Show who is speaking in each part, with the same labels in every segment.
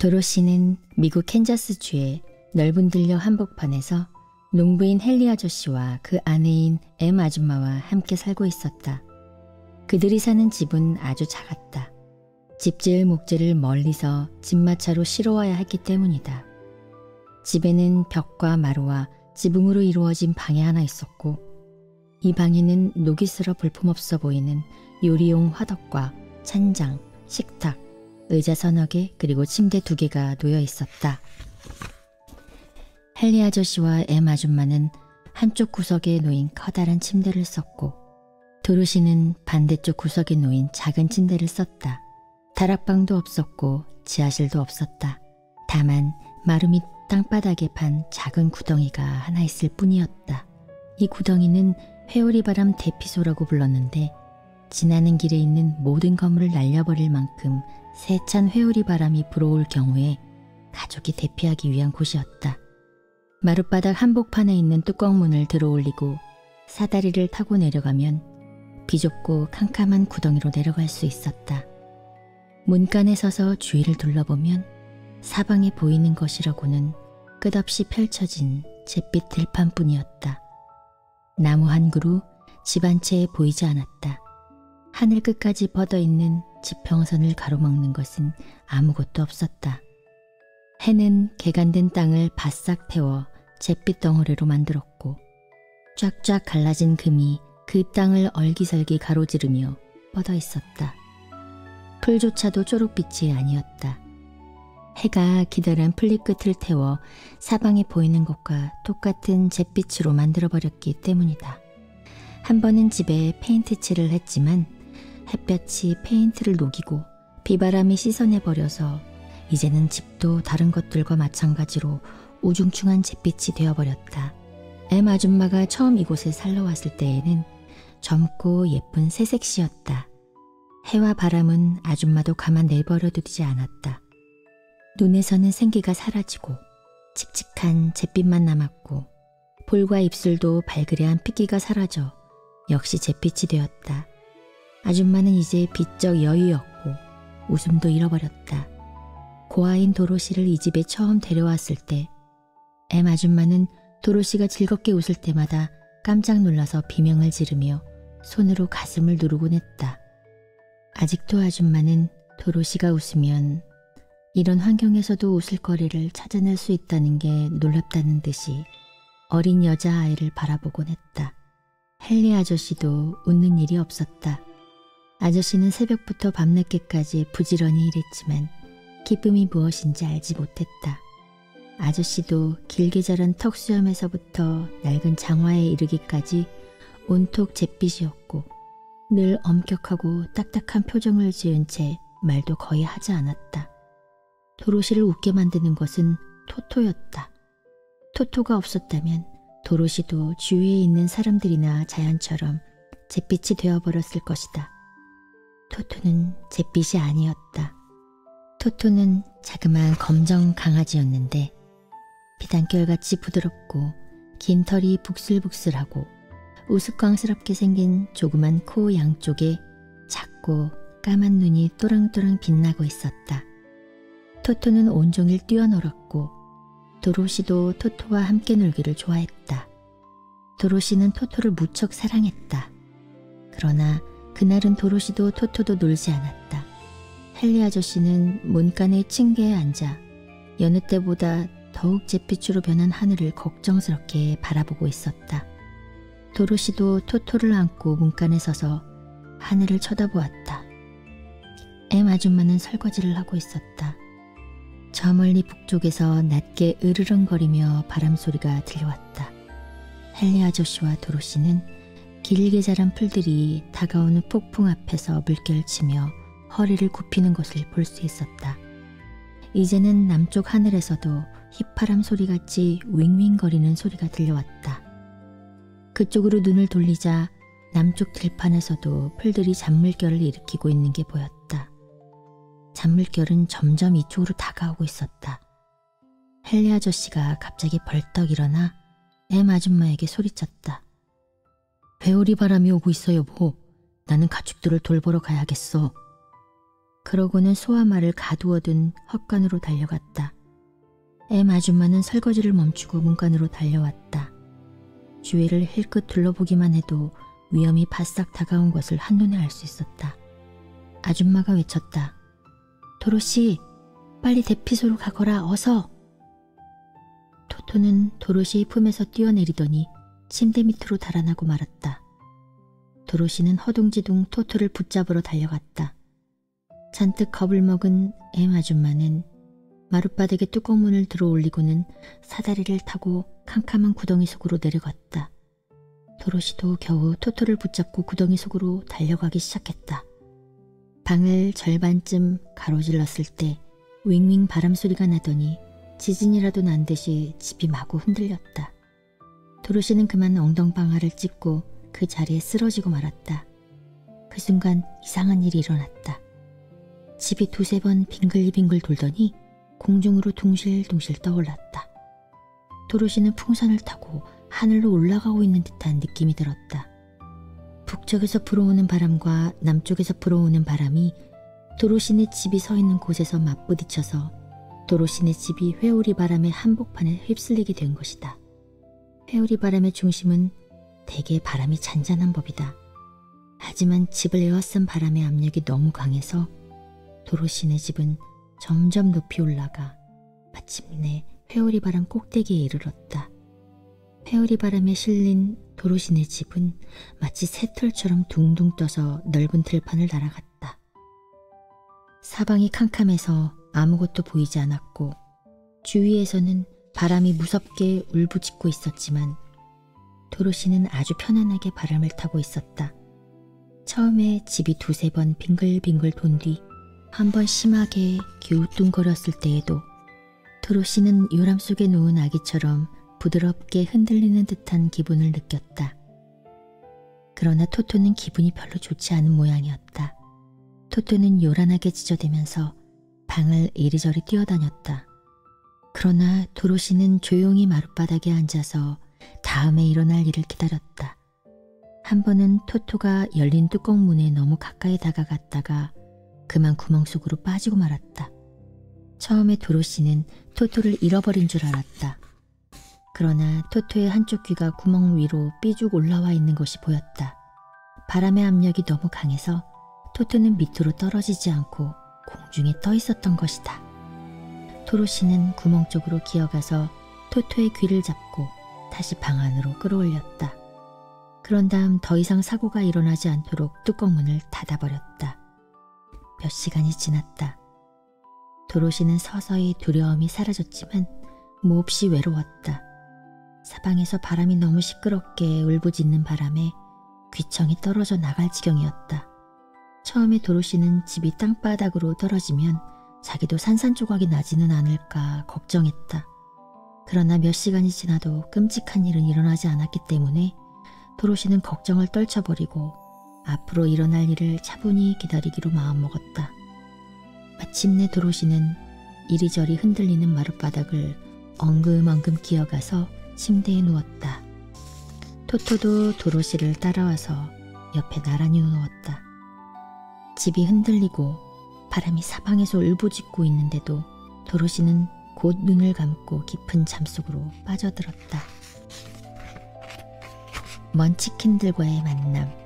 Speaker 1: 도로시는 미국 캔자스주의 넓은 들녘 한복판에서 농부인 헨리 아저씨와 그 아내인 엠 아줌마와 함께 살고 있었다. 그들이 사는 집은 아주 작았다. 집 지을 목재를 멀리서 집마차로 실어와야 했기 때문이다. 집에는 벽과 마루와 지붕으로 이루어진 방이 하나 있었고, 이 방에는 녹이 슬어 볼품없어 보이는 요리용 화덕과 찬장, 식탁, 의자 서너 개 그리고 침대 2개가 놓여 있었다. 헨리 아저씨와 엠 아줌마는 한쪽 구석에 놓인 커다란 침대를 썼고, 도로시는 반대쪽 구석에 놓인 작은 침대를 썼다. 다락방도 없었고 지하실도 없었다. 다만 마루 밑 땅바닥에 판 작은 구덩이가 하나 있을 뿐이었다. 이 구덩이는 회오리바람 대피소라고 불렀는데, 지나는 길에 있는 모든 건물을 날려버릴 만큼 세찬 회오리바람이 불어올 경우에 가족이 대피하기 위한 곳이었다. 마룻바닥 한복판에 있는 뚜껑문을 들어올리고 사다리를 타고 내려가면 비좁고 캄캄한 구덩이로 내려갈 수 있었다. 문간에 서서 주위를 둘러보면 사방에 보이는 것이라고는 끝없이 펼쳐진 잿빛 들판뿐이었다. 나무 한 그루, 집 한 채에 보이지 않았다. 하늘 끝까지 뻗어있는 지평선을 가로막는 것은 아무것도 없었다. 해는 개간된 땅을 바싹 태워 잿빛 덩어리로 만들었고, 쫙쫙 갈라진 금이 그 땅을 얼기설기 가로지르며 뻗어 있었다. 풀조차도 초록빛이 아니었다. 해가 기다란 풀잎끝을 태워 사방에 보이는 것과 똑같은 잿빛으로 만들어버렸기 때문이다. 한 번은 집에 페인트 칠을 했지만 햇볕이 페인트를 녹이고 비바람이 씻어내버려서 이제는 집도 다른 것들과 마찬가지로 우중충한 잿빛이 되어버렸다. 엠 아줌마가 처음 이곳에 살러 왔을 때에는 젊고 예쁜 새색시였다. 해와 바람은 아줌마도 가만 내버려두지 않았다. 눈에서는 생기가 사라지고 칙칙한 잿빛만 남았고, 볼과 입술도 발그레한 핏기가 사라져 역시 잿빛이 되었다. 아줌마는 이제 비적 여유였고 웃음도 잃어버렸다. 고아인 도로시를 이 집에 처음 데려왔을 때 엠 아줌마는 도로시가 즐겁게 웃을 때마다 깜짝 놀라서 비명을 지르며 손으로 가슴을 누르곤 했다. 아직도 아줌마는 도로시가 웃으면 이런 환경에서도 웃을거리를 찾아낼 수 있다는 게 놀랍다는 듯이 어린 여자아이를 바라보곤 했다. 헨리 아저씨도 웃는 일이 없었다. 아저씨는 새벽부터 밤늦게까지 부지런히 일했지만 기쁨이 무엇인지 알지 못했다. 아저씨도 길게 자란 턱수염에서부터 낡은 장화에 이르기까지 온통 잿빛이었고, 늘 엄격하고 딱딱한 표정을 지은 채 말도 거의 하지 않았다. 도로시를 웃게 만드는 것은 토토였다. 토토가 없었다면 도로시도 주위에 있는 사람들이나 자연처럼 잿빛이 되어버렸을 것이다. 토토는 잿빛이 아니었다. 토토는 자그마한 검정 강아지였는데, 비단결같이 부드럽고 긴 털이 북슬북슬하고 우스꽝스럽게 생긴 조그만 코 양쪽에 작고 까만 눈이 또랑또랑 빛나고 있었다. 토토는 온종일 뛰어놀았고, 도로시도 토토와 함께 놀기를 좋아했다. 도로시는 토토를 무척 사랑했다. 그러나 그날은 도로시도 토토도 놀지 않았다. 헨리 아저씨는 문간의 층계에 앉아 여느 때보다 더욱 잿빛으로 변한 하늘을 걱정스럽게 바라보고 있었다. 도로시도 토토를 안고 문간에 서서 하늘을 쳐다보았다. 엠 아줌마는 설거지를 하고 있었다. 저 멀리 북쪽에서 낮게 으르렁거리며 바람소리가 들려왔다. 헨리 아저씨와 도로시는 길게 자란 풀들이 다가오는 폭풍 앞에서 물결치며 허리를 굽히는 것을 볼 수 있었다. 이제는 남쪽 하늘에서도 휘파람 소리같이 윙윙거리는 소리가 들려왔다. 그쪽으로 눈을 돌리자 남쪽 들판에서도 풀들이 잔물결을 일으키고 있는 게 보였다. 잔물결은 점점 이쪽으로 다가오고 있었다. 헨리 아저씨가 갑자기 벌떡 일어나 엠 아줌마에게 소리쳤다. 회오리 바람이 오고 있어 여보. 나는 가축들을 돌보러 가야겠어. 그러고는 소와 말을 가두어 둔 헛간으로 달려갔다. M 아줌마는 설거지를 멈추고 문간으로 달려왔다. 주위를 힐끗 둘러보기만 해도 위험이 바싹 다가온 것을 한눈에 알 수 있었다. 아줌마가 외쳤다. 도로시, 빨리 대피소로 가거라, 어서! 토토는 도로시의 품에서 뛰어내리더니 침대 밑으로 달아나고 말았다. 도로시는 허둥지둥 토토를 붙잡으러 달려갔다. 잔뜩 겁을 먹은 M 아줌마는 마룻바닥에 뚜껑문을 들어 올리고는 사다리를 타고 캄캄한 구덩이 속으로 내려갔다. 도로시도 겨우 토토를 붙잡고 구덩이 속으로 달려가기 시작했다. 방을 절반쯤 가로질렀을 때 윙윙 바람 소리가 나더니 지진이라도 난 듯이 집이 마구 흔들렸다. 도로시는 그만 엉덩방아를 찢고 그 자리에 쓰러지고 말았다. 그 순간 이상한 일이 일어났다. 집이 두세 번 빙글빙글 돌더니 공중으로 둥실둥실 떠올랐다. 도로시는 풍선을 타고 하늘로 올라가고 있는 듯한 느낌이 들었다. 북쪽에서 불어오는 바람과 남쪽에서 불어오는 바람이 도로시네 집이 서 있는 곳에서 맞부딪혀서 도로시네 집이 회오리 바람의 한복판에 휩쓸리게 된 것이다. 회오리 바람의 중심은 대개 바람이 잔잔한 법이다. 하지만 집을 에워싼 바람의 압력이 너무 강해서 도로시네 집은 점점 높이 올라가 마침내 회오리 바람 꼭대기에 이르렀다. 회오리 바람에 실린 도로시네 집은 마치 새털처럼 둥둥 떠서 넓은 들판을 날아갔다. 사방이 캄캄해서 아무것도 보이지 않았고 주위에서는 바람이 무섭게 울부짖고 있었지만 도로시는 아주 편안하게 바람을 타고 있었다. 처음에 집이 두세 번 빙글빙글 돈 뒤 한 번 심하게 기우뚱거렸을 때에도 도로시는 요람 속에 누운 아기처럼 부드럽게 흔들리는 듯한 기분을 느꼈다. 그러나 토토는 기분이 별로 좋지 않은 모양이었다. 토토는 요란하게 짖어대면서 방을 이리저리 뛰어다녔다. 그러나 도로시는 조용히 마룻바닥에 앉아서 다음에 일어날 일을 기다렸다. 한 번은 토토가 열린 뚜껑문에 너무 가까이 다가갔다가 그만 구멍 속으로 빠지고 말았다. 처음에 도로시는 토토를 잃어버린 줄 알았다. 그러나 토토의 한쪽 귀가 구멍 위로 삐죽 올라와 있는 것이 보였다. 바람의 압력이 너무 강해서 토토는 밑으로 떨어지지 않고 공중에 떠 있었던 것이다. 도로시는 구멍 쪽으로 기어가서 토토의 귀를 잡고 다시 방 안으로 끌어올렸다. 그런 다음 더 이상 사고가 일어나지 않도록 뚜껑문을 닫아버렸다. 몇 시간이 지났다. 도로시는 서서히 두려움이 사라졌지만 몹시 외로웠다. 사방에서 바람이 너무 시끄럽게 울부짖는 바람에 귀청이 떨어져 나갈 지경이었다. 처음에 도로시는 집이 땅바닥으로 떨어지면 자기도 산산조각이 나지는 않을까 걱정했다. 그러나 몇 시간이 지나도 끔찍한 일은 일어나지 않았기 때문에 도로시는 걱정을 떨쳐버리고 앞으로 일어날 일을 차분히 기다리기로 마음먹었다. 마침내 도로시는 이리저리 흔들리는 마룻바닥을 엉금엉금 기어가서 침대에 누웠다. 토토도 도로시를 따라와서 옆에 나란히 누웠다. 집이 흔들리고 바람이 사방에서 울부짖고 있는데도 도로시는 곧 눈을 감고 깊은 잠속으로 빠져들었다. 먼치킨들과의 만남.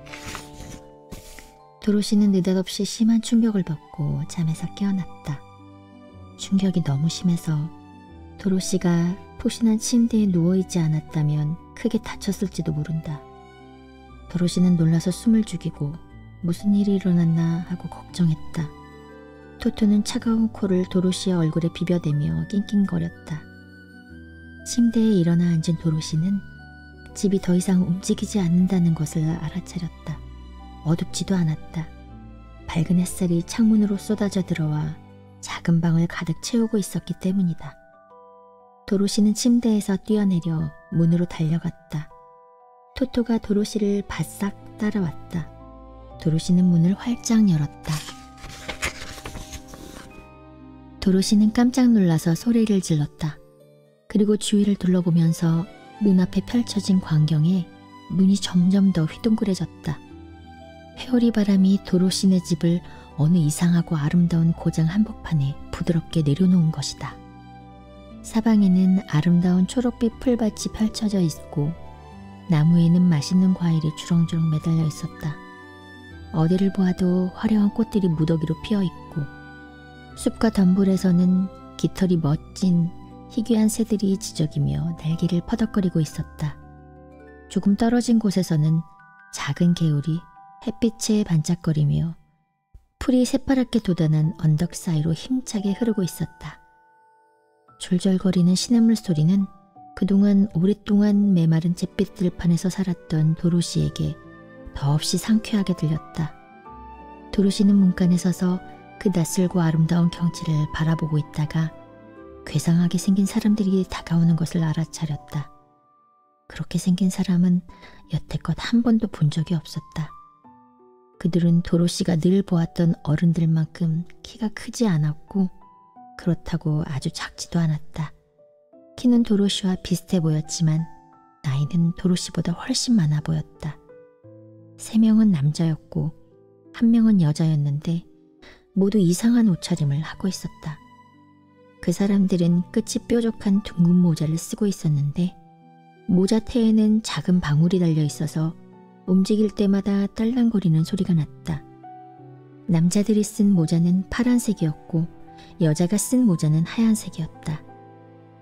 Speaker 1: 도로시는 느닷없이 심한 충격을 받고 잠에서 깨어났다. 충격이 너무 심해서 도로시가 푹신한 침대에 누워있지 않았다면 크게 다쳤을지도 모른다. 도로시는 놀라서 숨을 죽이고 무슨 일이 일어났나 하고 걱정했다. 토토는 차가운 코를 도로시의 얼굴에 비벼대며 낑낑거렸다. 침대에 일어나 앉은 도로시는 집이 더 이상 움직이지 않는다는 것을 알아차렸다. 어둡지도 않았다. 밝은 햇살이 창문으로 쏟아져 들어와 작은 방을 가득 채우고 있었기 때문이다. 도로시는 침대에서 뛰어내려 문으로 달려갔다. 토토가 도로시를 바싹 따라왔다. 도로시는 문을 활짝 열었다. 도로시는 깜짝 놀라서 소리를 질렀다. 그리고 주위를 둘러보면서 눈앞에 펼쳐진 광경에 눈이 점점 더 휘둥그레졌다. 회오리 바람이 도로시네 집을 어느 이상하고 아름다운 고장 한복판에 부드럽게 내려놓은 것이다. 사방에는 아름다운 초록빛 풀밭이 펼쳐져 있고 나무에는 맛있는 과일이 주렁주렁 매달려 있었다. 어디를 보아도 화려한 꽃들이 무더기로 피어 있고 숲과 덤불에서는 깃털이 멋진 희귀한 새들이 지저귀며 날개를 퍼덕거리고 있었다. 조금 떨어진 곳에서는 작은 개울이 햇빛에 반짝거리며 풀이 새파랗게 돋아난 언덕 사이로 힘차게 흐르고 있었다. 졸졸거리는 시냇물 소리는 그동안 오랫동안 메마른 잿빛 들판에서 살았던 도로시에게 더없이 상쾌하게 들렸다. 도로시는 문간에 서서 그 낯설고 아름다운 경치를 바라보고 있다가 괴상하게 생긴 사람들이 다가오는 것을 알아차렸다. 그렇게 생긴 사람은 여태껏 한 번도 본 적이 없었다. 그들은 도로시가 늘 보았던 어른들만큼 키가 크지 않았고 그렇다고 아주 작지도 않았다. 키는 도로시와 비슷해 보였지만 나이는 도로시보다 훨씬 많아 보였다. 3명은 남자였고 1명은 여자였는데 모두 이상한 옷차림을 하고 있었다. 그 사람들은 끝이 뾰족한 둥근 모자를 쓰고 있었는데 모자 태에는 작은 방울이 달려 있어서 움직일 때마다 딸랑거리는 소리가 났다. 남자들이 쓴 모자는 파란색이었고 여자가 쓴 모자는 하얀색이었다.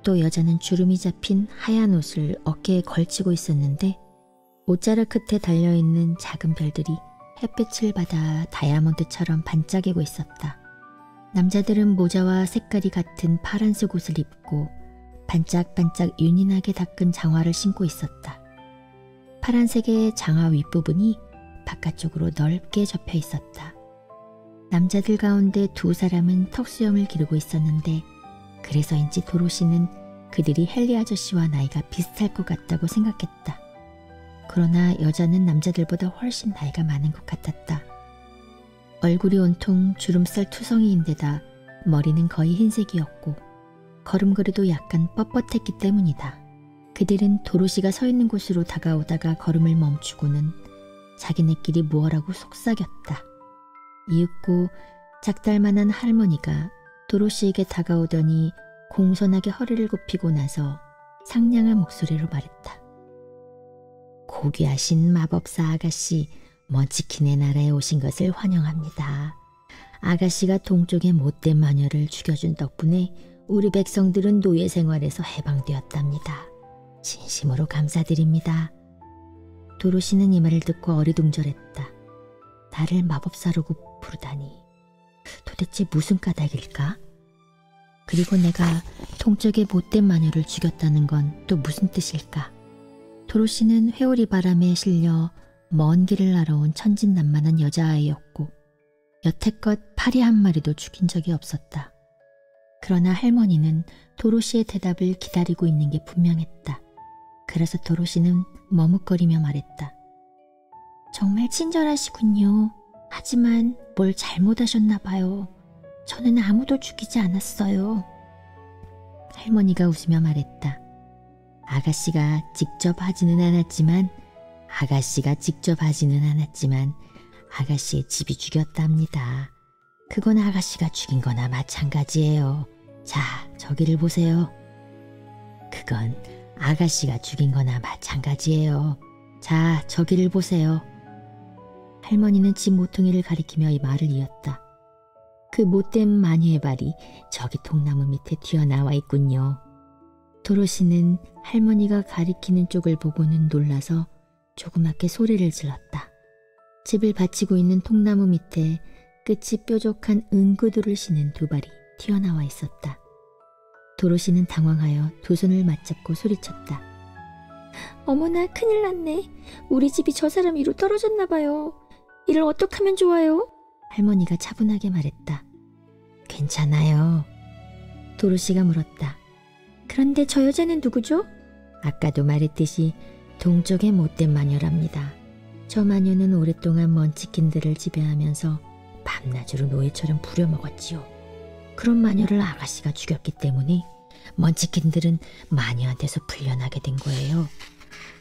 Speaker 1: 또 여자는 주름이 잡힌 하얀 옷을 어깨에 걸치고 있었는데 옷자락 끝에 달려있는 작은 별들이 햇빛을 받아 다이아몬드처럼 반짝이고 있었다. 남자들은 모자와 색깔이 같은 파란색 옷을 입고 반짝반짝 윤인하게 닦은 장화를 신고 있었다. 파란색의 장화 윗부분이 바깥쪽으로 넓게 접혀 있었다. 남자들 가운데 2사람은 턱수염을 기르고 있었는데 그래서인지 도로시는 그들이 헨리 아저씨와 나이가 비슷할 것 같다고 생각했다. 그러나 여자는 남자들보다 훨씬 나이가 많은 것 같았다. 얼굴이 온통 주름살 투성이인데다 머리는 거의 흰색이었고 걸음걸이도 약간 뻣뻣했기 때문이다. 그들은 도로시가 서 있는 곳으로 다가오다가 걸음을 멈추고는 자기네끼리 무엇라고 속삭였다. 이윽고 작달만한 할머니가 도로시에게 다가오더니 공손하게 허리를 굽히고 나서 상냥한 목소리로 말했다. 고귀하신 마법사 아가씨, 먼치킨의 나라에 오신 것을 환영합니다. 아가씨가 동쪽의 못된 마녀를 죽여준 덕분에 우리 백성들은 노예 생활에서 해방되었답니다. 진심으로 감사드립니다. 도로시는 이 말을 듣고 어리둥절했다. 나를 마법사라고 부르다니 도대체 무슨 까닭일까? 그리고 내가 동쪽의 못된 마녀를 죽였다는 건 또 무슨 뜻일까? 도로시는 회오리 바람에 실려 먼 길을 날아온 천진난만한 여자아이였고 여태껏 파리 한 마리도 죽인 적이 없었다. 그러나 할머니는 도로시의 대답을 기다리고 있는 게 분명했다. 그래서 도로시는 머뭇거리며 말했다. 정말 친절하시군요. 하지만 뭘 잘못하셨나 봐요. 저는 아무도 죽이지 않았어요. 할머니가 웃으며 말했다. 아가씨가 직접 하지는 않았지만 아가씨의 집이 죽였답니다. 그건 아가씨가 죽인 거나 마찬가지예요. 자, 저기를 보세요. 그건 아가씨가 죽인 거나 마찬가지예요. 자, 저기를 보세요. 할머니는 집 모퉁이를 가리키며 이 말을 이었다. 그 못된 마녀의 발이 저기 통나무 밑에 튀어나와 있군요. 도로시는 할머니가 가리키는 쪽을 보고는 놀라서 조그맣게 소리를 질렀다. 집을 받치고 있는 통나무 밑에 끝이 뾰족한 은구두를 신은 2발이 튀어나와 있었다. 도로시는 당황하여 2 손을 맞잡고 소리쳤다. 어머나, 큰일 났네. 우리 집이 저 사람 위로 떨어졌나 봐요. 이를 어떻게 하면 좋아요? 할머니가 차분하게 말했다. 괜찮아요. 도로시가 물었다. 그런데 저 여자는 누구죠? 아까도 말했듯이 동쪽의 못된 마녀랍니다. 저 마녀는 오랫동안 먼치킨들을 지배하면서 밤낮으로 노예처럼 부려먹었지요. 그런 마녀를 아가씨가 죽였기 때문에 먼치킨들은 마녀한테서 풀려나게 된 거예요.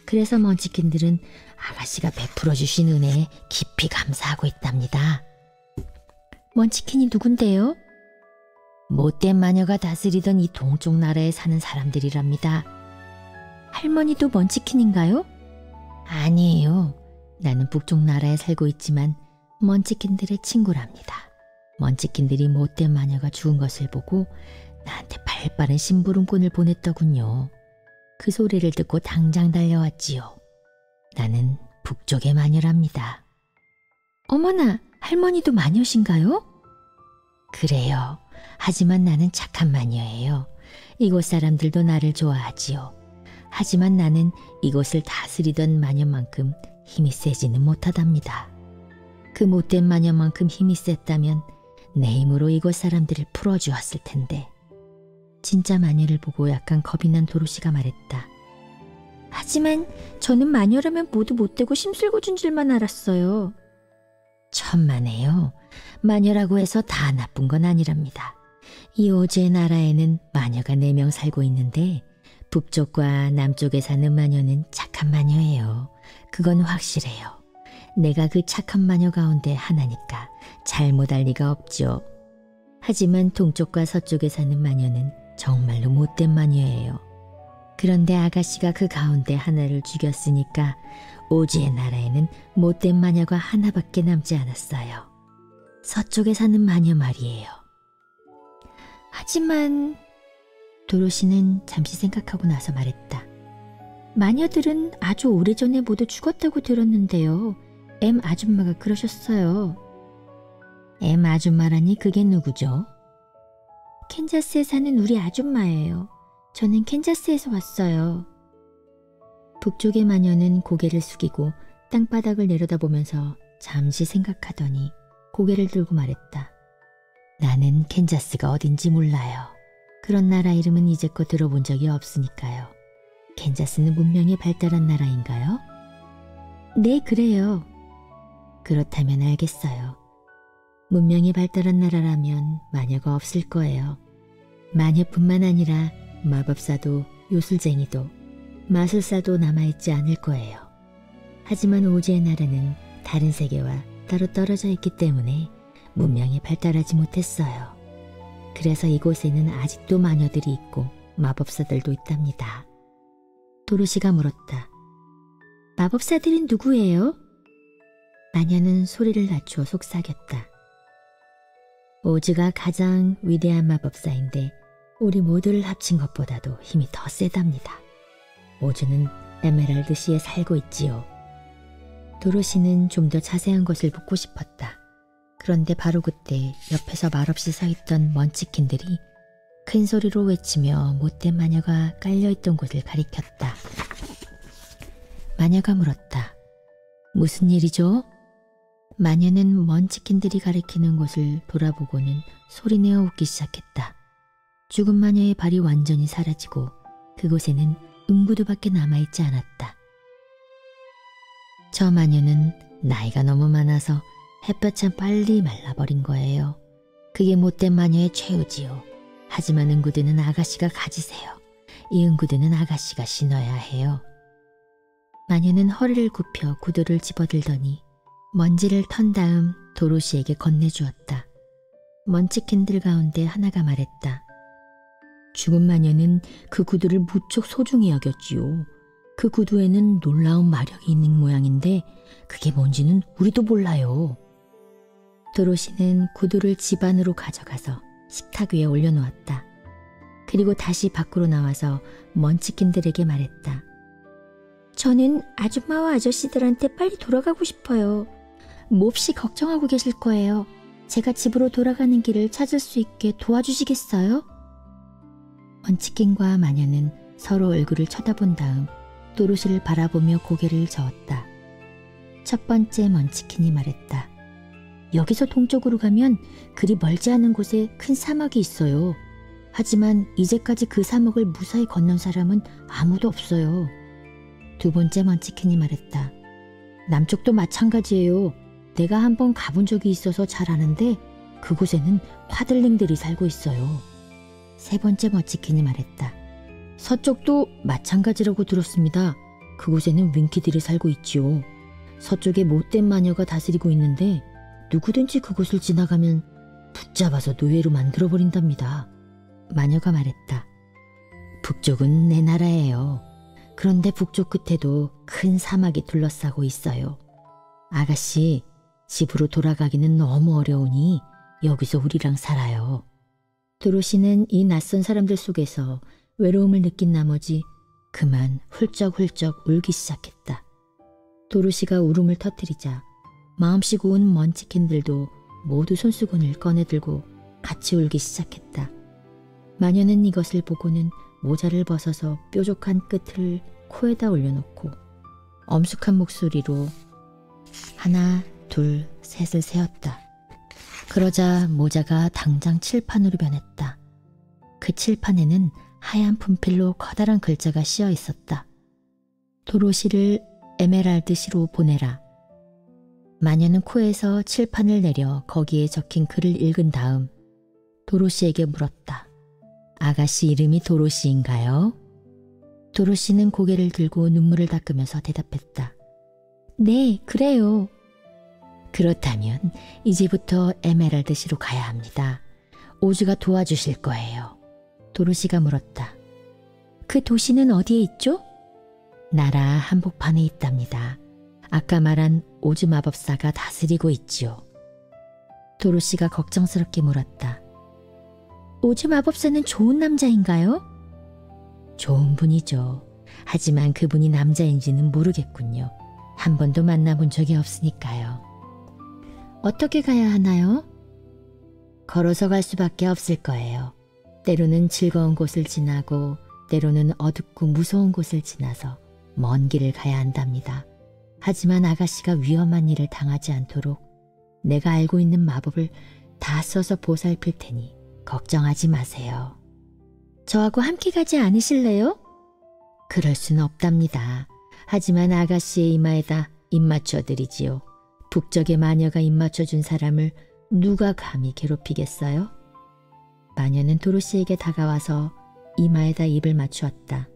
Speaker 1: 그래서 먼치킨들은 아가씨가 베풀어 주신 은혜에 깊이 감사하고 있답니다. 먼치킨이 누군데요? 못된 마녀가 다스리던 이 동쪽 나라에 사는 사람들이랍니다. 할머니도 먼치킨인가요? 아니에요. 나는 북쪽 나라에 살고 있지만 먼치킨들의 친구랍니다. 먼치킨들이 못된 마녀가 죽은 것을 보고 나한테 발빠른 심부름꾼을 보냈더군요. 그 소리를 듣고 당장 달려왔지요. 나는 북쪽의 마녀랍니다. 어머나, 할머니도 마녀신가요? 그래요. 하지만 나는 착한 마녀예요. 이곳 사람들도 나를 좋아하지요. 하지만 나는 이곳을 다스리던 마녀만큼 힘이 세지는 못하답니다. 그 못된 마녀만큼 힘이 셌다면 내 힘으로 이곳 사람들을 풀어주었을 텐데. 진짜 마녀를 보고 약간 겁이 난 도로시가 말했다. 하지만 저는 마녀라면 모두 못되고 심술궂은 줄만 알았어요. 천만에요. 마녀라고 해서 다 나쁜 건 아니랍니다. 이 오즈의 나라에는 마녀가 4명 살고 있는데 북쪽과 남쪽에 사는 마녀는 착한 마녀예요. 그건 확실해요. 내가 그 착한 마녀 가운데 하나니까 잘못할 리가 없죠. 하지만 동쪽과 서쪽에 사는 마녀는 정말로 못된 마녀예요. 그런데 아가씨가 그 가운데 하나를 죽였으니까 오즈의 나라에는 못된 마녀가 하나밖에 남지 않았어요. 서쪽에 사는 마녀 말이에요. 하지만 도로시는 잠시 생각하고 나서 말했다. 마녀들은 아주 오래전에 모두 죽었다고 들었는데요. M 아줌마가 그러셨어요. M 아줌마라니 그게 누구죠? 캔자스에 사는 우리 아줌마예요. 저는 캔자스에서 왔어요. 북쪽의 마녀는 고개를 숙이고 땅바닥을 내려다보면서 잠시 생각하더니 고개를 들고 말했다. 나는 캔자스가 어딘지 몰라요. 그런 나라 이름은 이제껏 들어본 적이 없으니까요. 캔자스는 문명이 발달한 나라인가요? 네, 그래요. 그렇다면 알겠어요. 문명이 발달한 나라라면 마녀가 없을 거예요. 마녀뿐만 아니라 마법사도 요술쟁이도 마술사도 남아있지 않을 거예요. 하지만 오즈의 나라는 다른 세계와 따로 떨어져 있기 때문에 문명이 발달하지 못했어요. 그래서 이곳에는 아직도 마녀들이 있고 마법사들도 있답니다. 도로시가 물었다. 마법사들은 누구예요? 마녀는 소리를 낮추어 속삭였다. 오즈가 가장 위대한 마법사인데 우리 모두를 합친 것보다도 힘이 더 세답니다. 오즈는 에메랄드시에 살고 있지요. 도로시는 좀 더 자세한 것을 묻고 싶었다. 그런데 바로 그때 옆에서 말없이 서있던 먼치킨들이 큰 소리로 외치며 못된 마녀가 깔려있던 곳을 가리켰다. 마녀가 물었다. 무슨 일이죠? 마녀는 먼치킨들이 가리키는 곳을 돌아보고는 소리내어 웃기 시작했다. 죽은 마녀의 발이 완전히 사라지고 그곳에는 응구두밖에 남아있지 않았다. 저 마녀는 나이가 너무 많아서 햇볕에 빨리 말라버린 거예요. 그게 못된 마녀의 최후지요. 하지만 응구두는 아가씨가 가지세요. 이 응구두는 아가씨가 신어야 해요. 마녀는 허리를 굽혀 구두를 집어들더니 먼지를 턴 다음 도로시에게 건네주었다. 먼치킨들 가운데 하나가 말했다. 죽은 마녀는 그 구두를 무척 소중히 여겼지요. 그 구두에는 놀라운 마력이 있는 모양인데 그게 뭔지는 우리도 몰라요. 도로시는 구두를 집 안으로 가져가서 식탁 위에 올려놓았다. 그리고 다시 밖으로 나와서 먼치킨들에게 말했다. 저는 아줌마와 아저씨들한테 빨리 돌아가고 싶어요. 몹시 걱정하고 계실 거예요. 제가 집으로 돌아가는 길을 찾을 수 있게 도와주시겠어요? 먼치킨과 마녀는 서로 얼굴을 쳐다본 다음 도로시를 바라보며 고개를 저었다. 첫 번째 먼치킨이 말했다. 여기서 동쪽으로 가면 그리 멀지 않은 곳에 큰 사막이 있어요. 하지만 이제까지 그 사막을 무사히 건넌 사람은 아무도 없어요. 두 번째 먼치킨이 말했다. 남쪽도 마찬가지예요. 내가 한번 가본 적이 있어서 잘 아는데 그곳에는 화들링들이 살고 있어요. 세 번째 먼치킨이 말했다. 서쪽도 마찬가지라고 들었습니다. 그곳에는 윙키들이 살고 있지요. 서쪽에 못된 마녀가 다스리고 있는데 누구든지 그곳을 지나가면 붙잡아서 노예로 만들어버린답니다. 마녀가 말했다. 북쪽은 내 나라예요. 그런데 북쪽 끝에도 큰 사막이 둘러싸고 있어요. 아가씨, 집으로 돌아가기는 너무 어려우니 여기서 우리랑 살아요. 도로시는 이 낯선 사람들 속에서 외로움을 느낀 나머지 그만 훌쩍훌쩍 울기 시작했다. 도로시가 울음을 터뜨리자 마음씨 고운 먼치킨들도 모두 손수건을 꺼내들고 같이 울기 시작했다. 마녀는 이것을 보고는 모자를 벗어서 뾰족한 끝을 코에다 올려놓고 엄숙한 목소리로 하나, 둘, 셋을 세었다. 그러자 모자가 당장 칠판으로 변했다. 그 칠판에는 하얀 분필로 커다란 글자가 씌어 있었다. 도로시를 에메랄드시로 보내라. 마녀는 코에서 칠판을 내려 거기에 적힌 글을 읽은 다음 도로시에게 물었다. 아가씨 이름이 도로시인가요? 도로시는 고개를 들고 눈물을 닦으면서 대답했다. 네, 그래요. 그렇다면 이제부터 에메랄드시로 가야 합니다. 오즈가 도와주실 거예요. 도로시가 물었다. 그 도시는 어디에 있죠? 나라 한복판에 있답니다. 아까 말한 오즈 마법사가 다스리고 있지요. 도로시가 걱정스럽게 물었다. 오즈 마법사는 좋은 남자인가요? 좋은 분이죠. 하지만 그분이 남자인지는 모르겠군요. 한 번도 만나본 적이 없으니까요. 어떻게 가야 하나요? 걸어서 갈 수밖에 없을 거예요. 때로는 즐거운 곳을 지나고 때로는 어둡고 무서운 곳을 지나서 먼 길을 가야 한답니다. 하지만 아가씨가 위험한 일을 당하지 않도록 내가 알고 있는 마법을 다 써서 보살필 테니 걱정하지 마세요. 저하고 함께 가지 않으실래요? 그럴 수는 없답니다. 하지만 아가씨의 이마에다 입 맞춰드리지요. 북쪽의 마녀가 입 맞춰준 사람을 누가 감히 괴롭히겠어요? 마녀는 도로시에게 다가와서 이마에다 입을 맞추었다.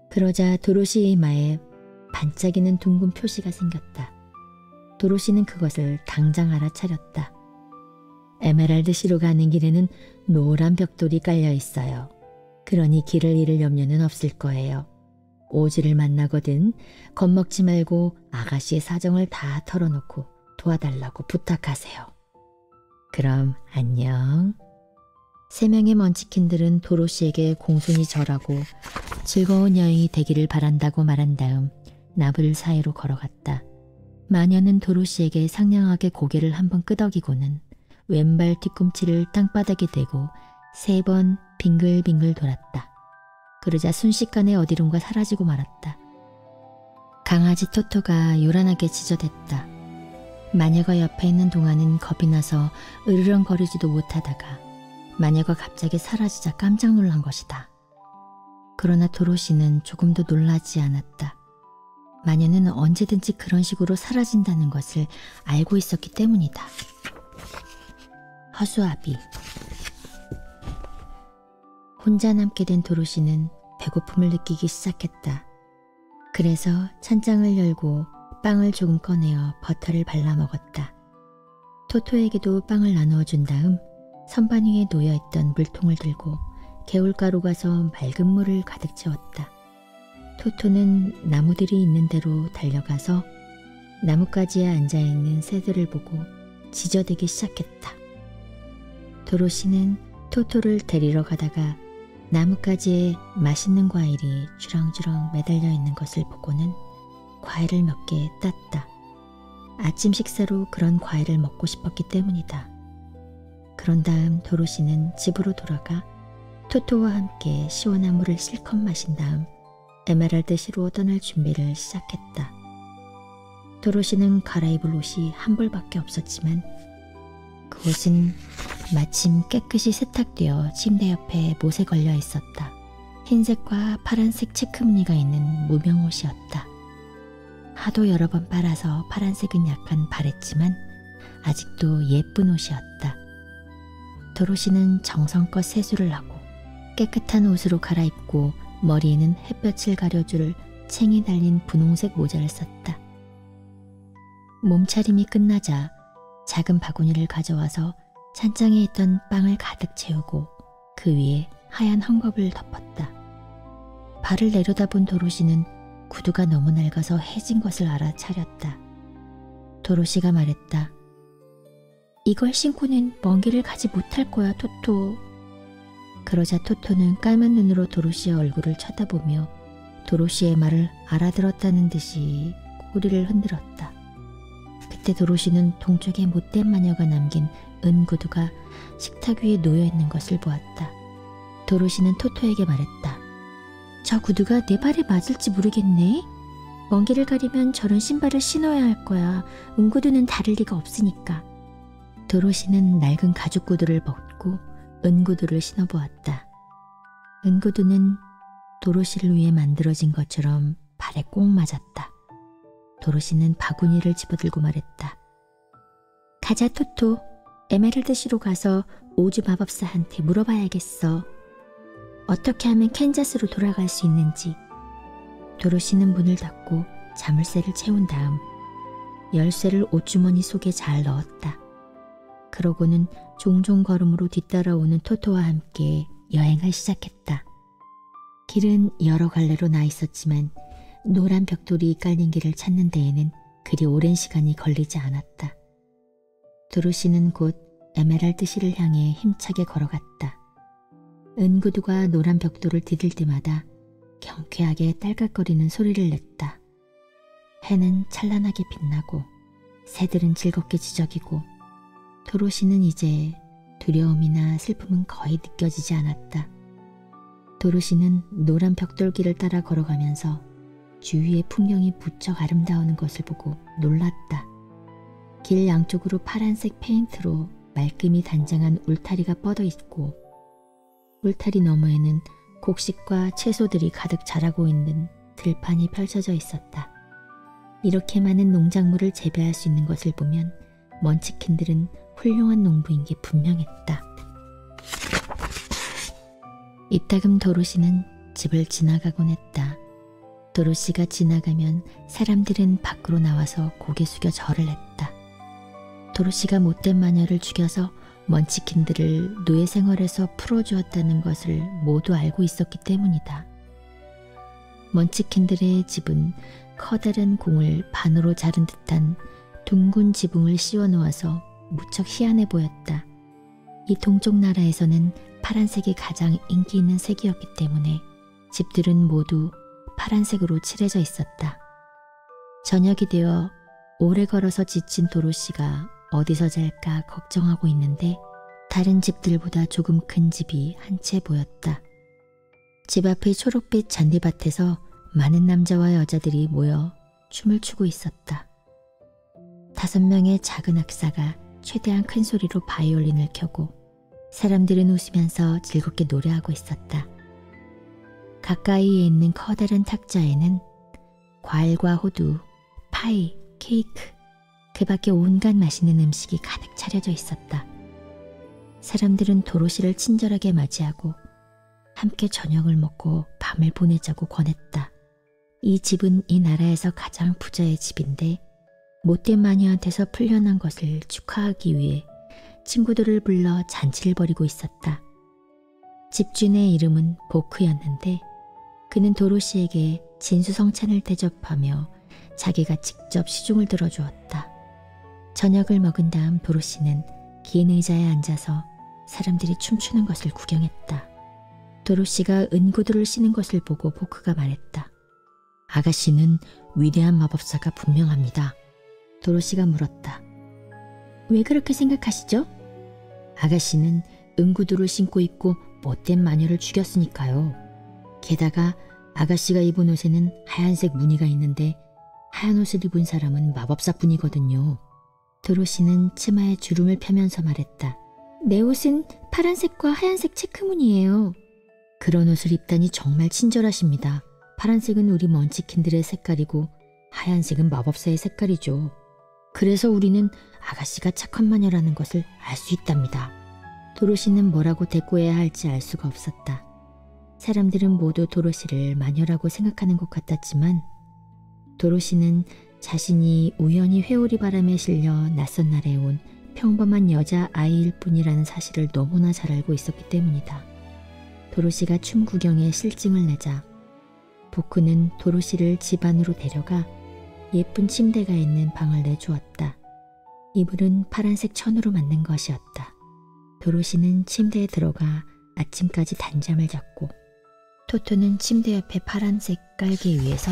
Speaker 1: 그러자 도로시의 이마에 반짝이는 둥근 표시가 생겼다. 도로시는 그것을 당장 알아차렸다. 에메랄드시로 가는 길에는 노란 벽돌이 깔려 있어요. 그러니 길을 잃을 염려는 없을 거예요. 오즈를 만나거든 겁먹지 말고 아가씨의 사정을 다 털어놓고 도와달라고 부탁하세요. 그럼 안녕. 세 명의 먼치킨들은 도로시에게 공손히 절하고 즐거운 여행이 되기를 바란다고 말한 다음 나불 사이로 걸어갔다. 마녀는 도로시에게 상냥하게 고개를 한번 끄덕이고는 왼발 뒤꿈치를 땅바닥에 대고 3번 빙글빙글 돌았다. 그러자 순식간에 어디론가 사라지고 말았다. 강아지 토토가 요란하게 지저댔다. 마녀가 옆에 있는 동안은 겁이 나서 으르렁거리지도 못하다가 마녀가 갑자기 사라지자 깜짝 놀란 것이다. 그러나 도로시는 조금도 놀라지 않았다. 마녀는 언제든지 그런 식으로 사라진다는 것을 알고 있었기 때문이다. 허수아비. 혼자 남게 된 도로시는 배고픔을 느끼기 시작했다. 그래서 찬장을 열고 빵을 조금 꺼내어 버터를 발라 먹었다. 토토에게도 빵을 나누어 준 다음 선반 위에 놓여있던 물통을 들고 개울가로 가서 맑은 물을 가득 채웠다. 토토는 나무들이 있는 데로 달려가서 나뭇가지에 앉아있는 새들을 보고 지저대기 시작했다. 도로시는 토토를 데리러 가다가 나뭇가지에 맛있는 과일이 주렁주렁 매달려 있는 것을 보고는 과일을 몇 개 땄다. 아침 식사로 그런 과일을 먹고 싶었기 때문이다. 그런 다음 도로시는 집으로 돌아가 토토와 함께 시원한 물을 실컷 마신 다음 에메랄드시로 떠날 준비를 시작했다. 도로시는 갈아입을 옷이 한 벌밖에 없었지만 그옷은 마침 깨끗이 세탁되어 침대 옆에 못에 걸려 있었다. 흰색과 파란색 체크 무늬가 있는 무명 옷이었다. 하도 여러 번 빨아서 파란색은 약간 바랬지만 아직도 예쁜 옷이었다. 도로시는 정성껏 세수를 하고 깨끗한 옷으로 갈아입고 머리에는 햇볕을 가려줄 챙이 달린 분홍색 모자를 썼다. 몸차림이 끝나자 작은 바구니를 가져와서 찬장에 있던 빵을 가득 채우고 그 위에 하얀 헝겊을 덮었다. 발을 내려다본 도로시는 구두가 너무 낡아서 해진 것을 알아차렸다. 도로시가 말했다. 이걸 신고는 먼 길을 가지 못할 거야, 토토. 그러자 토토는 까만 눈으로 도로시의 얼굴을 쳐다보며 도로시의 말을 알아들었다는 듯이 꼬리를 흔들었다. 그때 도로시는 동쪽에 못된 마녀가 남긴 은구두가 식탁 위에 놓여있는 것을 보았다. 도로시는 토토에게 말했다. 저 구두가 내 발에 맞을지 모르겠네. 먼 길을 가려면 저런 신발을 신어야 할 거야. 은구두는 다를 리가 없으니까. 도로시는 낡은 가죽 구두를 벗고 은구두를 신어보았다. 은구두는 도로시를 위해 만들어진 것처럼 발에 꼭 맞았다. 도로시는 바구니를 집어들고 말했다. 가자, 토토. 에메랄드시로 가서 오즈 마법사한테 물어봐야겠어. 어떻게 하면 캔자스로 돌아갈 수 있는지. 도로시는 문을 닫고 자물쇠를 채운 다음 열쇠를 옷주머니 속에 잘 넣었다. 그러고는 종종 걸음으로 뒤따라오는 토토와 함께 여행을 시작했다. 길은 여러 갈래로 나 있었지만 노란 벽돌이 깔린 길을 찾는 데에는 그리 오랜 시간이 걸리지 않았다. 도로시는 곧 에메랄드시를 향해 힘차게 걸어갔다. 은구두가 노란 벽돌을 디딜 때마다 경쾌하게 딸깍거리는 소리를 냈다. 해는 찬란하게 빛나고 새들은 즐겁게 지저귀고 도로시는 이제 두려움이나 슬픔은 거의 느껴지지 않았다. 도로시는 노란 벽돌길을 따라 걸어가면서 주위의 풍경이 무척 아름다운 것을 보고 놀랐다. 길 양쪽으로 파란색 페인트로 말끔히 단장한 울타리가 뻗어 있고 울타리 너머에는 곡식과 채소들이 가득 자라고 있는 들판이 펼쳐져 있었다. 이렇게 많은 농작물을 재배할 수 있는 것을 보면 먼치킨들은 훌륭한 농부인 게 분명했다. 이따금 도로시는 집을 지나가곤 했다. 도로시가 지나가면 사람들은 밖으로 나와서 고개 숙여 절을 했다. 도로시가 못된 마녀를 죽여서 먼치킨들을 노예 생활에서 풀어주었다는 것을 모두 알고 있었기 때문이다. 먼치킨들의 집은 커다란 공을 반으로 자른 듯한 둥근 지붕을 씌워 놓아서 무척 희한해 보였다. 이 동쪽 나라에서는 파란색이 가장 인기 있는 색이었기 때문에 집들은 모두 파란색으로 칠해져 있었다. 저녁이 되어 오래 걸어서 지친 도로시가 어디서 잘까 걱정하고 있는데 다른 집들보다 조금 큰 집이 한 채 보였다. 집 앞의 초록빛 잔디밭에서 많은 남자와 여자들이 모여 춤을 추고 있었다. 5명의 작은 악사가 최대한 큰 소리로 바이올린을 켜고 사람들은 웃으면서 즐겁게 노래하고 있었다. 가까이에 있는 커다란 탁자에는 과일과 호두, 파이, 케이크, 그 밖에 온갖 맛있는 음식이 가득 차려져 있었다. 사람들은 도로시를 친절하게 맞이하고 함께 저녁을 먹고 밤을 보내자고 권했다. 이 집은 이 나라에서 가장 부자의 집인데 못된 마녀한테서 풀려난 것을 축하하기 위해 친구들을 불러 잔치를 벌이고 있었다. 집주인의 이름은 보크였는데 그는 도로시에게 진수성찬을 대접하며 자기가 직접 시중을 들어주었다. 저녁을 먹은 다음 도로시는 긴 의자에 앉아서 사람들이 춤추는 것을 구경했다. 도로시가 은구두를 신은 것을 보고 보크가 말했다. 아가씨는 위대한 마법사가 분명합니다. 도로시가 물었다. 왜 그렇게 생각하시죠? 아가씨는 은구두를 신고 있고 못된 마녀를 죽였으니까요. 게다가 아가씨가 입은 옷에는 하얀색 무늬가 있는데 하얀 옷을 입은 사람은 마법사뿐이거든요. 도로시는 치마에 주름을 펴면서 말했다. 내 옷은 파란색과 하얀색 체크무늬예요. 그런 옷을 입다니 정말 친절하십니다. 파란색은 우리 먼치킨들의 색깔이고 하얀색은 마법사의 색깔이죠. 그래서 우리는 아가씨가 착한 마녀라는 것을 알 수 있답니다. 도로시는 뭐라고 대꾸해야 할지 알 수가 없었다. 사람들은 모두 도로시를 마녀라고 생각하는 것 같았지만 도로시는 자신이 우연히 회오리 바람에 실려 낯선 나라에 온 평범한 여자 아이일 뿐이라는 사실을 너무나 잘 알고 있었기 때문이다. 도로시가 춤 구경에 실증을 내자 부크는 도로시를 집 안으로 데려가 예쁜 침대가 있는 방을 내주었다. 이불은 파란색 천으로 만든 것이었다. 도로시는 침대에 들어가 아침까지 단잠을 잤고 토토는 침대 옆에 파란색 깔개 위에서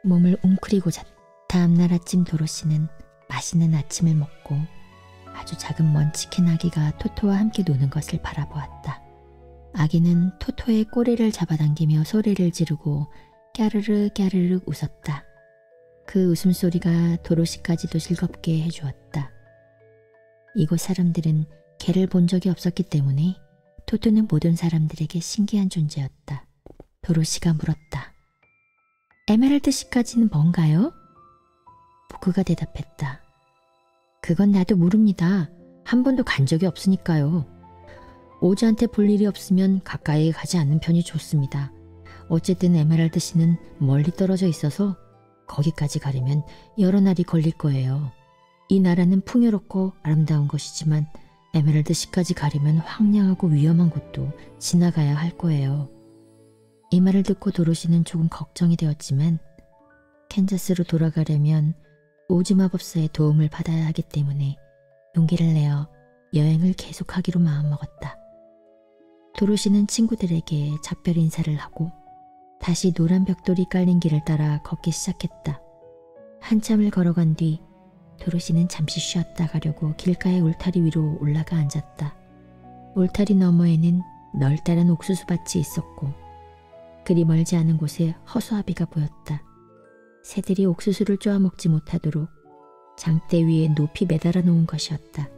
Speaker 1: 몸을 웅크리고 잤다. 다음날 아침 도로시는 맛있는 아침을 먹고 아주 작은 먼치킨 아기가 토토와 함께 노는 것을 바라보았다. 아기는 토토의 꼬리를 잡아당기며 소리를 지르고 까르르 까르르 웃었다. 그 웃음소리가 도로시까지도 즐겁게 해주었다. 이곳 사람들은 개를 본 적이 없었기 때문에 토토는 모든 사람들에게 신기한 존재였다. 도로시가 물었다. 에메랄드 씨까지는 뭔가요? 부크가 대답했다. 그건 나도 모릅니다. 한 번도 간 적이 없으니까요. 오즈한테 볼 일이 없으면 가까이 가지 않는 편이 좋습니다. 어쨌든 에메랄드 씨는 멀리 떨어져 있어서 거기까지 가려면 여러 날이 걸릴 거예요. 이 나라는 풍요롭고 아름다운 것이지만 에메랄드 씨까지 가려면 황량하고 위험한 곳도 지나가야 할 거예요. 이 말을 듣고 도로시는 조금 걱정이 되었지만 캔자스로 돌아가려면 오즈 마법사의 도움을 받아야 하기 때문에 용기를 내어 여행을 계속하기로 마음먹었다. 도로시는 친구들에게 작별 인사를 하고 다시 노란 벽돌이 깔린 길을 따라 걷기 시작했다. 한참을 걸어간 뒤 도로시는 잠시 쉬었다 가려고 길가의 울타리 위로 올라가 앉았다. 울타리 너머에는 널따란 옥수수밭이 있었고 그리 멀지 않은 곳에 허수아비가 보였다. 새들이 옥수수를 쪼아먹지 못하도록 장대 위에 높이 매달아 놓은 것이었다.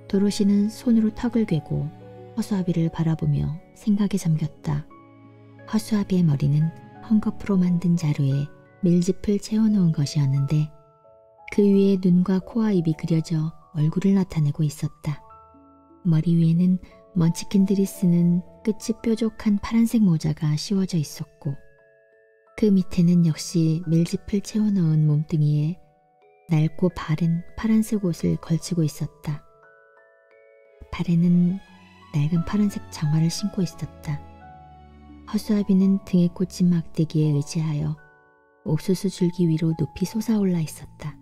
Speaker 1: 도로시는 손으로 턱을 괴고 허수아비를 바라보며 생각에 잠겼다. 허수아비의 머리는 헝겊으로 만든 자루에 밀짚을 채워놓은 것이었는데 그 위에 눈과 코와 입이 그려져 얼굴을 나타내고 있었다. 머리 위에는 먼치킨들이 쓰는 끝이 뾰족한 파란색 모자가 씌워져 있었고 그 밑에는 역시 밀짚을 채워넣은 몸뚱이에 낡고 바른 파란색 옷을 걸치고 있었다. 발에는 낡은 파란색 장화를 신고 있었다. 허수아비는 등에 꽂힌 막대기에 의지하여 옥수수 줄기 위로 높이 솟아올라 있었다.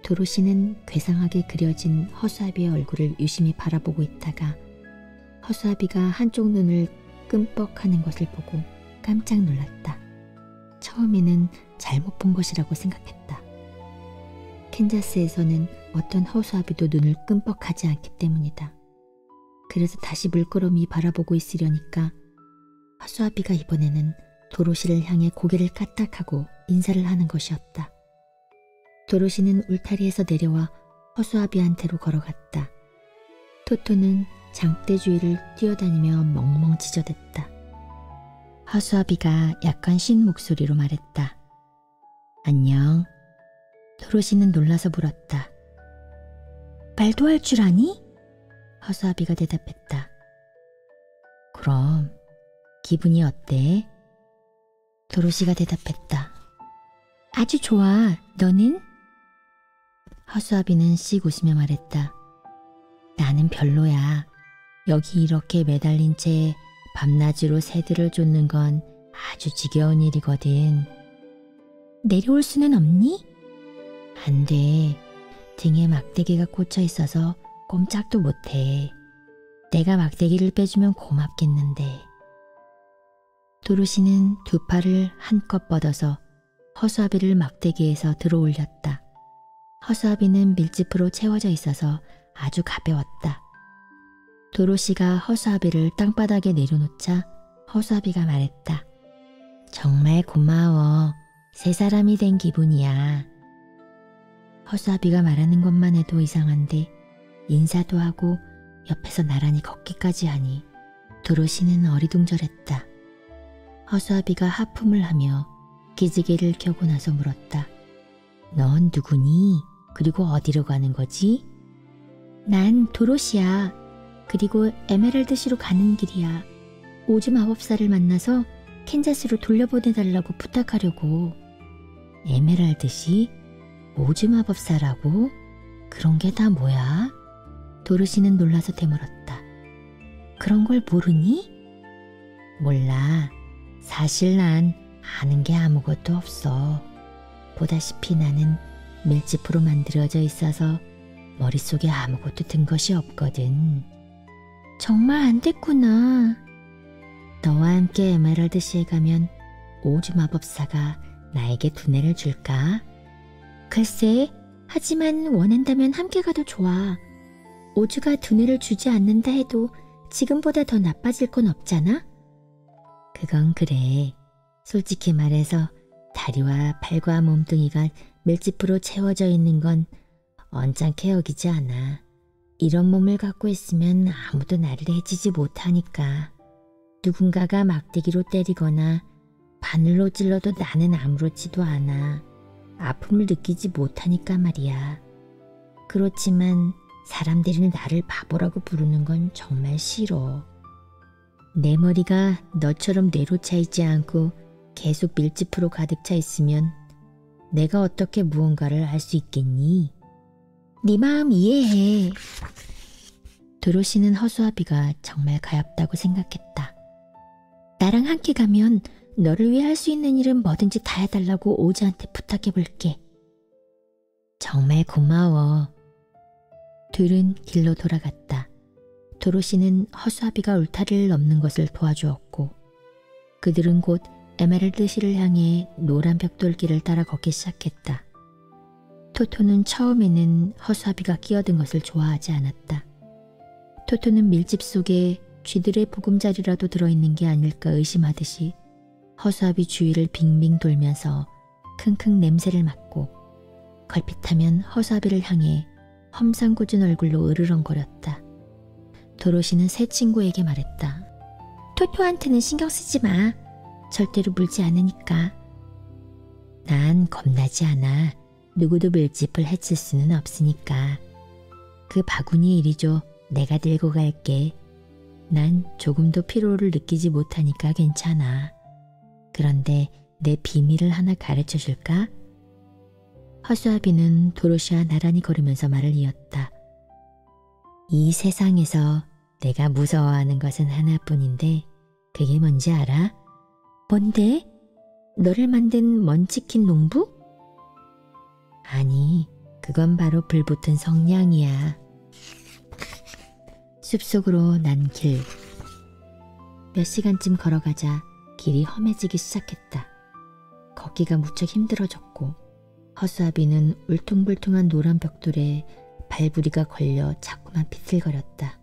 Speaker 1: 도로시는 괴상하게 그려진 허수아비의 얼굴을 유심히 바라보고 있다가 허수아비가 한쪽 눈을 끔뻑하는 것을 보고 깜짝 놀랐다. 처음에는 잘못 본 것이라고 생각했다. 캔자스에서는 어떤 허수아비도 눈을 끔뻑하지 않기 때문이다. 그래서 다시 물끄러미 바라보고 있으려니까 허수아비가 이번에는 도로시를 향해 고개를 까딱하고 인사를 하는 것이었다. 도로시는 울타리에서 내려와 허수아비한테로 걸어갔다. 토토는 장대 주위를 뛰어다니며 멍멍 짖어댔다. 허수아비가 약간 쉰 목소리로 말했다. 안녕. 도로시는 놀라서 물었다. 말도 할 줄 아니? 허수아비가 대답했다. 그럼 기분이 어때? 도로시가 대답했다. 아주 좋아. 너는? 허수아비는 씩 웃으며 말했다. 나는 별로야. 여기 이렇게 매달린 채 밤낮으로 새들을 쫓는 건 아주 지겨운 일이거든. 내려올 수는 없니? 안 돼. 등에 막대기가 꽂혀 있어서 꼼짝도 못해. 내가 막대기를 빼주면 고맙겠는데. 도로시는 두 팔을 한껏 뻗어서 허수아비를 막대기에서 들어 올렸다. 허수아비는 밀짚으로 채워져 있어서 아주 가벼웠다. 도로시가 허수아비를 땅바닥에 내려놓자 허수아비가 말했다. 정말 고마워. 새 사람이 된 기분이야. 허수아비가 말하는 것만 해도 이상한데 인사도 하고 옆에서 나란히 걷기까지 하니 도로시는 어리둥절했다. 허수아비가 하품을 하며 기지개를 켜고 나서 물었다. 넌 누구니? 그리고 어디로 가는 거지? 난 도로시야. 그리고 에메랄드시로 가는 길이야. 오즈 마법사를 만나서 캔자스로 돌려보내달라고 부탁하려고. 에메랄드시? 오즈 마법사라고? 그런 게 다 뭐야? 도르시는 놀라서 되물었다. 그런 걸 모르니? 몰라. 사실 난 아는 게 아무것도 없어. 보다시피 나는 밀짚으로 만들어져 있어서 머릿속에 아무것도 든 것이 없거든. 정말 안 됐구나. 너와 함께 에메랄드시에 가면 오즈 마법사가 나에게 두뇌를 줄까? 글쎄, 하지만 원한다면 함께 가도 좋아. 오즈가 두뇌를 주지 않는다 해도 지금보다 더 나빠질 건 없잖아? 그건 그래. 솔직히 말해서 다리와 팔과 몸뚱이가 밀짚으로 채워져 있는 건 언짢게 여기지 않아. 이런 몸을 갖고 있으면 아무도 나를 해치지 못하니까. 누군가가 막대기로 때리거나 바늘로 찔러도 나는 아무렇지도 않아. 아픔을 느끼지 못하니까 말이야. 그렇지만 사람들이 나를 바보라고 부르는 건 정말 싫어. 내 머리가 너처럼 뇌로 차 있지 않고 계속 밀짚으로 가득 차 있으면 내가 어떻게 무언가를 할 수 있겠니? 네 마음 이해해. 도로시는 허수아비가 정말 가엾다고 생각했다. 나랑 함께 가면 너를 위해 할 수 있는 일은 뭐든지 다 해달라고 오즈한테 부탁해볼게. 정말 고마워. 둘은 길로 돌아갔다. 도로시는 허수아비가 울타리를 넘는 것을 도와주었고 그들은 곧 에메랄드시를 향해 노란 벽돌길을 따라 걷기 시작했다. 토토는 처음에는 허수아비가 끼어든 것을 좋아하지 않았다. 토토는 밀집 속에 쥐들의 보금자리라도 들어있는 게 아닐까 의심하듯이 허수아비 주위를 빙빙 돌면서 킁킁 냄새를 맡고 걸핏하면 허수아비를 향해 험상궂은 얼굴로 으르렁거렸다. 도로시는 새 친구에게 말했다. 토토한테는 신경 쓰지 마. 절대로 물지 않으니까. 난 겁나지 않아. 누구도 밀짚을 해칠 수는 없으니까. 그 바구니 이리 줘. 내가 들고 갈게. 난 조금도 피로를 느끼지 못하니까 괜찮아. 그런데 내 비밀을 하나 가르쳐 줄까? 허수아비는 도로시와 나란히 걸으면서 말을 이었다. 이 세상에서 내가 무서워하는 것은 하나뿐인데 그게 뭔지 알아? 뭔데? 너를 만든 먼치킨 농부? 아니, 그건 바로 불붙은 성냥이야. 숲속으로 난 길. 몇 시간쯤 걸어가자 길이 험해지기 시작했다. 걷기가 무척 힘들어졌고 허수아비는 울퉁불퉁한 노란 벽돌에 발부리가 걸려 자꾸만 비틀거렸다.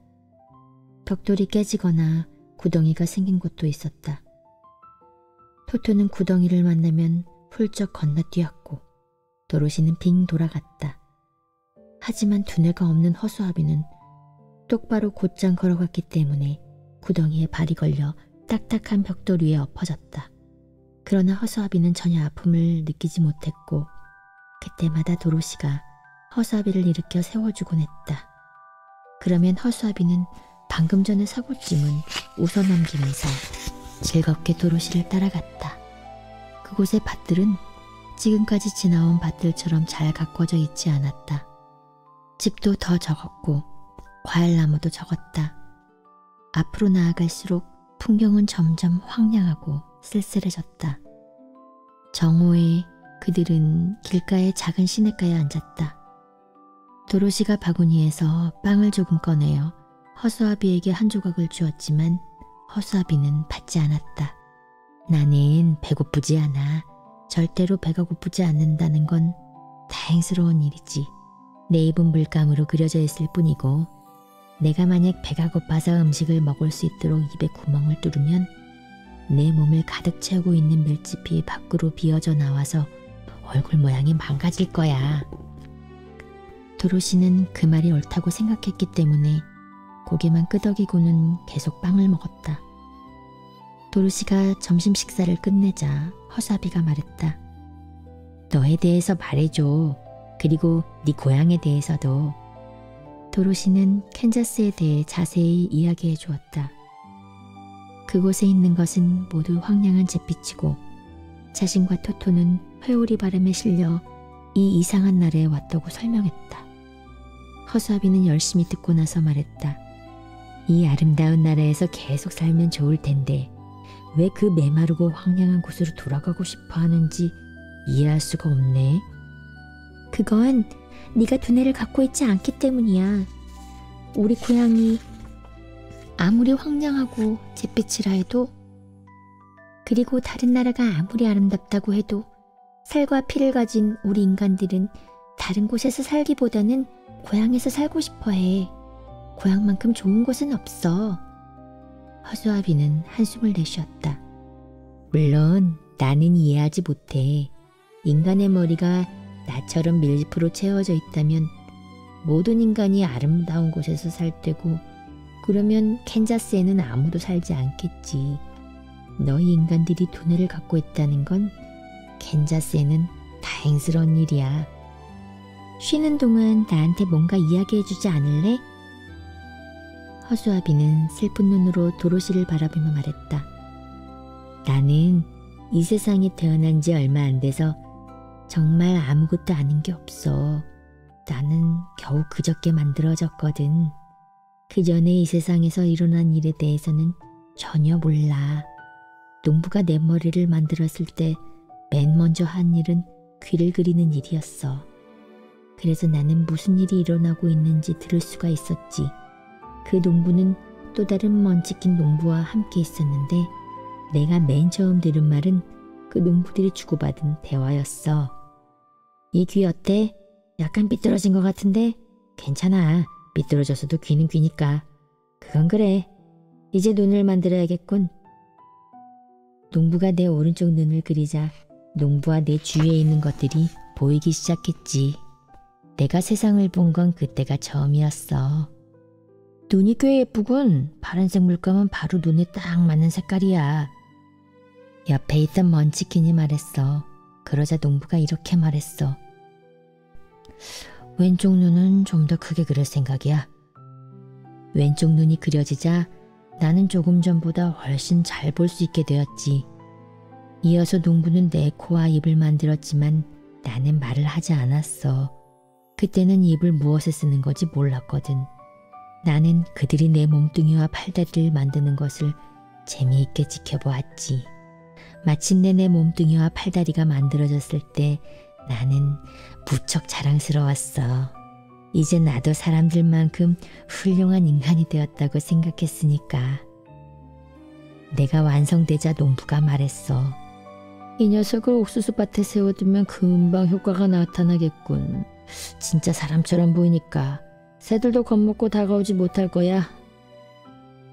Speaker 1: 벽돌이 깨지거나 구덩이가 생긴 곳도 있었다. 토토는 구덩이를 만나면 훌쩍 건너뛰었고 도로시는 빙 돌아갔다. 하지만 두뇌가 없는 허수아비는 똑바로 곧장 걸어갔기 때문에 구덩이에 발이 걸려 딱딱한 벽돌 위에 엎어졌다. 그러나 허수아비는 전혀 아픔을 느끼지 못했고 그때마다 도로시가 허수아비를 일으켜 세워주곤 했다. 그러면 허수아비는 방금 전의 사고짐은 웃어넘기면서 즐겁게 도로시를 따라갔다. 그곳의 밭들은 지금까지 지나온 밭들처럼 잘 가꿔져 있지 않았다. 집도 더 적었고 과일나무도 적었다. 앞으로 나아갈수록 풍경은 점점 황량하고 쓸쓸해졌다. 정오에 그들은 길가의 작은 시냇가에 앉았다. 도로시가 바구니에서 빵을 조금 꺼내어 허수아비에게 한 조각을 주었지만 허수아비는 받지 않았다. 나는 배고프지 않아. 절대로 배가 고프지 않는다는 건 다행스러운 일이지. 내 입은 물감으로 그려져 있을 뿐이고 내가 만약 배가 고파서 음식을 먹을 수 있도록 입에 구멍을 뚫으면 내 몸을 가득 채우고 있는 밀짚이 밖으로 비어져 나와서 얼굴 모양이 망가질 거야. 도로시는 그 말이 옳다고 생각했기 때문에 고개만 끄덕이고는 계속 빵을 먹었다. 도로시가 점심 식사를 끝내자 허수아비가 말했다. 너에 대해서 말해줘. 그리고 네 고향에 대해서도. 도로시는 캔자스에 대해 자세히 이야기해 주었다. 그곳에 있는 것은 모두 황량한 잿빛이고 자신과 토토는 회오리 바람에 실려 이 이상한 날에 왔다고 설명했다. 허수아비는 열심히 듣고 나서 말했다. 이 아름다운 나라에서 계속 살면 좋을 텐데 왜 그 메마르고 황량한 곳으로 돌아가고 싶어 하는지 이해할 수가 없네. 그건 네가 두뇌를 갖고 있지 않기 때문이야. 우리 고향이 아무리 황량하고 잿빛이라 해도, 그리고 다른 나라가 아무리 아름답다고 해도 살과 피를 가진 우리 인간들은 다른 곳에서 살기보다는 고향에서 살고 싶어 해. 고향만큼 좋은 곳은 없어. 허수아비는 한숨을 내쉬었다. 물론 나는 이해하지 못해. 인간의 머리가 나처럼 밀짚으로 채워져 있다면 모든 인간이 아름다운 곳에서 살 테고, 그러면 캔자스에는 아무도 살지 않겠지. 너희 인간들이 두뇌를 갖고 있다는 건 캔자스에는 다행스러운 일이야. 쉬는 동안 나한테 뭔가 이야기해주지 않을래? 허수아비는 슬픈 눈으로 도로시를 바라보며 말했다. 나는 이 세상에 태어난 지 얼마 안 돼서 정말 아무것도 아는 게 없어. 나는 겨우 그저께 만들어졌거든. 그 전에 이 세상에서 일어난 일에 대해서는 전혀 몰라. 농부가 내 머리를 만들었을 때 맨 먼저 한 일은 귀를 그리는 일이었어. 그래서 나는 무슨 일이 일어나고 있는지 들을 수가 있었지. 그 농부는 또 다른 먼치킨 농부와 함께 있었는데 내가 맨 처음 들은 말은 그 농부들이 주고받은 대화였어. 이 귀 어때? 약간 삐뚤어진 것 같은데? 괜찮아. 삐뚤어졌어도 귀는 귀니까. 그건 그래. 이제 눈을 만들어야겠군. 농부가 내 오른쪽 눈을 그리자 농부와 내 주위에 있는 것들이 보이기 시작했지. 내가 세상을 본 건 그때가 처음이었어. 눈이 꽤 예쁘군. 파란색 물감은 바로 눈에 딱 맞는 색깔이야. 옆에 있던 먼치킨이 말했어. 그러자 농부가 이렇게 말했어. 왼쪽 눈은 좀 더 크게 그릴 생각이야. 왼쪽 눈이 그려지자 나는 조금 전보다 훨씬 잘 볼 수 있게 되었지. 이어서 농부는 내 코와 입을 만들었지만 나는 말을 하지 않았어. 그때는 입을 무엇에 쓰는 건지 몰랐거든. 나는 그들이 내 몸뚱이와 팔다리를 만드는 것을 재미있게 지켜보았지. 마침내 내 몸뚱이와 팔다리가 만들어졌을 때 나는 무척 자랑스러웠어. 이제 나도 사람들만큼 훌륭한 인간이 되었다고 생각했으니까. 내가 완성되자 농부가 말했어. 이 녀석을 옥수수밭에 세워두면 금방 효과가 나타나겠군. 진짜 사람처럼 보이니까 새들도 겁먹고 다가오지 못할 거야.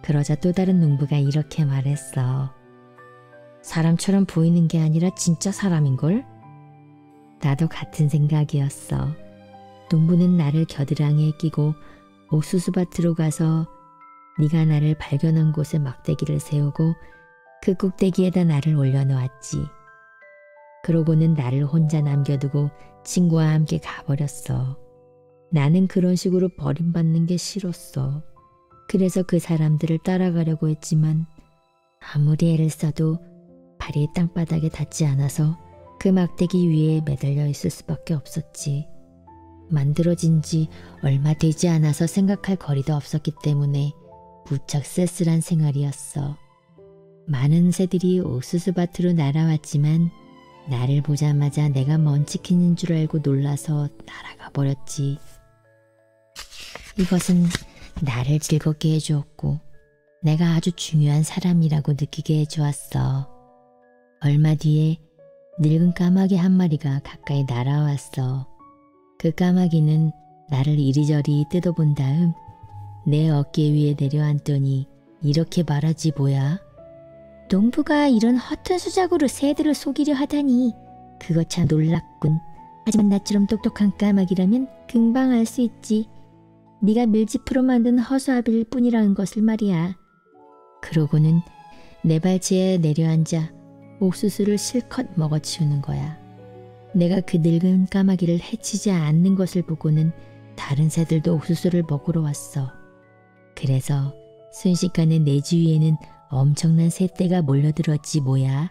Speaker 1: 그러자 또 다른 농부가 이렇게 말했어. 사람처럼 보이는 게 아니라 진짜 사람인걸? 나도 같은 생각이었어. 농부는 나를 겨드랑이에 끼고 옥수수밭으로 가서 네가 나를 발견한 곳에 막대기를 세우고 그 꼭대기에다 나를 올려놓았지. 그러고는 나를 혼자 남겨두고 친구와 함께 가버렸어. 나는 그런 식으로 버림받는 게 싫었어. 그래서 그 사람들을 따라가려고 했지만 아무리 애를 써도 발이 땅바닥에 닿지 않아서 그 막대기 위에 매달려 있을 수밖에 없었지. 만들어진 지 얼마 되지 않아서 생각할 거리도 없었기 때문에 무척 쓸쓸한 생활이었어. 많은 새들이 옥수수밭으로 날아왔지만 나를 보자마자 내가 먼치킨인 줄 알고 놀라서 날아가 버렸지. 이것은 나를 즐겁게 해주었고 내가 아주 중요한 사람이라고 느끼게 해주었어. 얼마 뒤에 늙은 까마귀 한 마리가 가까이 날아왔어. 그 까마귀는 나를 이리저리 뜯어본 다음 내 어깨 위에 내려앉더니 이렇게 말하지 뭐야? 농부가 이런 허튼 수작으로 새들을 속이려 하다니 그거 참 놀랍군. 하지만 나처럼 똑똑한 까마귀라면 금방 알 수 있지. 네가 밀짚으로 만든 허수아비일 뿐이라는 것을 말이야. 그러고는 내 발치에 내려앉아 옥수수를 실컷 먹어치우는 거야. 내가 그 늙은 까마귀를 해치지 않는 것을 보고는 다른 새들도 옥수수를 먹으러 왔어. 그래서 순식간에 내 주위에는 엄청난 새떼가 몰려들었지 뭐야.